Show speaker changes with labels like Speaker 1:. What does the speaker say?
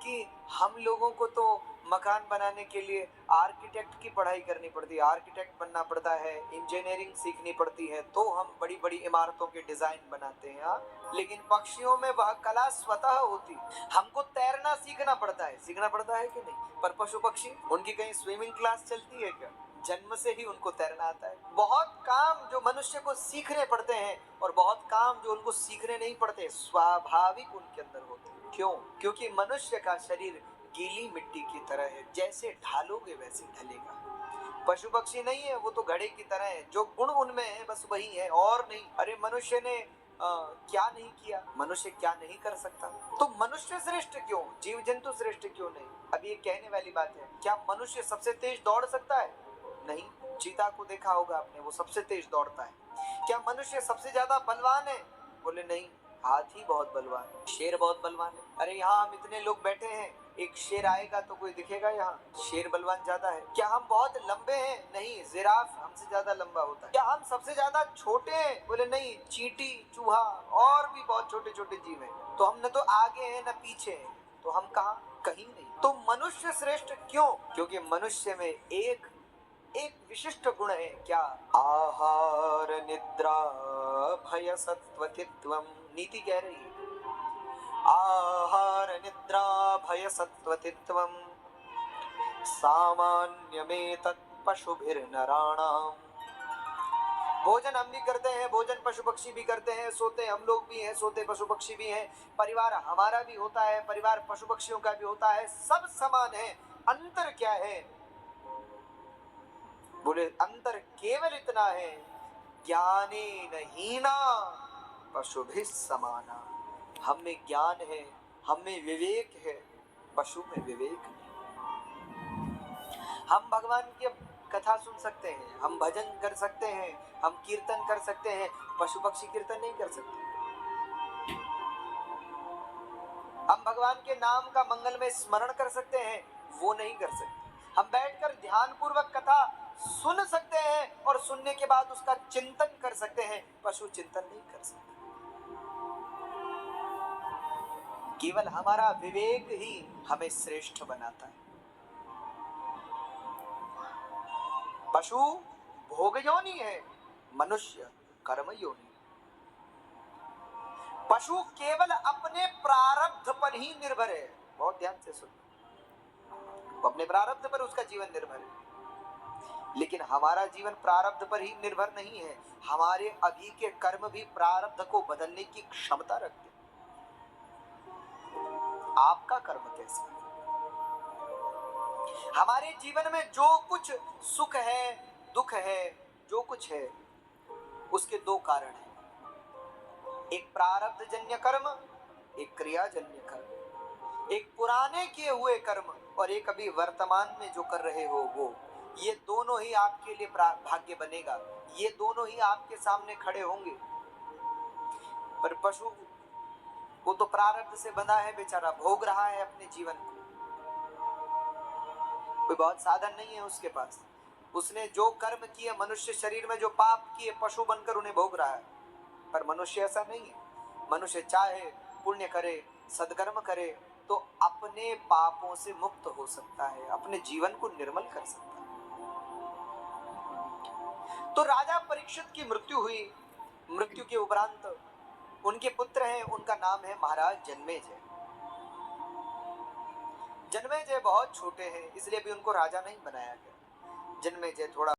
Speaker 1: क्योंकि हम लोगों को तो मकान बनाने के लिए आर्किटेक्ट की पढ़ाई करनी पड़ती है, आर्किटेक्ट बनना पड़ता है, इंजीनियरिंग सीखनी पड़ती है, तो हम बड़ी बड़ी इमारतों के डिजाइन बनाते हैं। हाँ, लेकिन पक्षियों में वह कला स्वतः होती है। हमको तैरना सीखना पड़ता है, कि नहीं? पर पशु पक्षी, उनकी कहीं स्विमिंग क्लास चलती है क्या? जन्म से ही उनको तैरना आता है। बहुत काम जो मनुष्य को सीखने पड़ते हैं और बहुत काम जो उनको सीखने नहीं पड़ते, स्वाभाविक उनके अंदर होते हैं। क्यों? क्योंकि मनुष्य का शरीर गीली मिट्टी की तरह है, जैसे ढालोगे वैसे ढलेगा। पशु पक्षी नहीं है, वो तो घड़े की तरह है, जो गुण उनमें है बस वही है और नहीं। अरे मनुष्य ने क्या नहीं किया, मनुष्य क्या नहीं कर सकता, तो मनुष्य श्रेष्ठ क्यों, जीव जंतु श्रेष्ठ क्यों नहीं? अब ये कहने वाली बात है। क्या मनुष्य सबसे तेज दौड़ सकता है? नहीं। चीता को देखा होगा आपने, वो सबसे तेज दौड़ता है। क्या मनुष्य सबसे ज्यादा बलवान है? बोले नहीं, हाथी बहुत बलवान है, शेर बहुत बलवान है। अरे यहाँ हम इतने लोग बैठे हैं, एक शेर आएगा तो कोई दिखेगा यहाँ? शेर बलवान ज्यादा है। क्या हम बहुत लंबे हैं? नहीं, जिराफ हमसे ज्यादा लंबा होता है। क्या हम सबसे ज्यादा छोटे हैं? बोले नहीं, चींटी, चूहा और भी बहुत छोटे छोटे जीव हैं। तो हम न तो आगे हैं न पीछे हैं, तो हम कहाँ? कहीं नहीं। तो मनुष्य श्रेष्ठ क्यों? क्योंकि मनुष्य में एक विशिष्ट गुण है। क्या? आहार निद्रा भय सत्वतित्वम। नीति कह रही है, आहार निद्रा भय सत्वतित्वम सामान्यमेतत् पशुभिर्नराणाम। भोजन हम भी करते हैं, भोजन पशु पक्षी भी करते हैं, सोते हम लोग भी हैं, सोते पशु पक्षी भी हैं, परिवार हमारा भी होता है, परिवार पशु पक्षियों का भी होता है, सब समान है। अंतर क्या है? बोले अंतर केवल इतना है, ज्ञानेन हीना पशुभिः समाना। हम में ज्ञान है, हम में विवेक है, पशु में विवेक नहीं। हम भगवान की कथा सुन सकते हैं, हम भजन कर सकते हैं, हम कीर्तन कर सकते हैं, पशु पक्षी कीर्तन नहीं कर सकते। हम भगवान के नाम का मंगल में स्मरण कर सकते हैं, वो नहीं कर सकते। हम बैठकर ध्यान पूर्वक कथा सुन सकते हैं और सुनने के बाद उसका चिंतन कर सकते हैं, पशु चिंतन नहीं कर सकते। केवल हमारा विवेक ही हमें श्रेष्ठ बनाता है। पशु भोग योनि है, मनुष्य कर्म योनि। पशु केवल अपने प्रारब्ध पर ही निर्भर है। बहुत ध्यान से सुनो, अपने प्रारब्ध पर उसका जीवन निर्भर है। लेकिन हमारा जीवन प्रारब्ध पर ही निर्भर नहीं है, हमारे अभी के कर्म भी प्रारब्ध को बदलने की क्षमता रखते हैं। आपका कर्म कैसा है? हमारे जीवन में जो कुछ सुख है, दुख है, जो कुछ है, उसके दो कारण हैं। एक प्रारब्ध जन्य कर्म, एक क्रियाजन्य कर्म। एक पुराने किए हुए कर्म और एक अभी वर्तमान में जो कर रहे हो वो। ये दोनों ही आपके लिए भाग्य बनेगा, ये दोनों ही आपके सामने खड़े होंगे। पर पशु, वो तो प्रारब्ध से बंधा है बेचारा, भोग रहा है अपने जीवन को। कोई बहुत साधन नहीं है उसके पास, उसने जो कर्म किए मनुष्य शरीर में, जो पाप किए, पशु बनकर उन्हें भोग रहा है। पर मनुष्य ऐसा नहीं है। मनुष्य चाहे पुण्य करे, सदकर्म करे, तो अपने पापों से मुक्त हो सकता है, अपने जीवन को निर्मल कर सकता है। तो राजा परीक्षित की मृत्यु हुई। मृत्यु के उपरांत उनके पुत्र हैं, उनका नाम है महाराज जन्मेजय। जन्मेजय बहुत छोटे हैं, इसलिए भी उनको राजा नहीं बनाया गया। जन्मेजय थोड़ा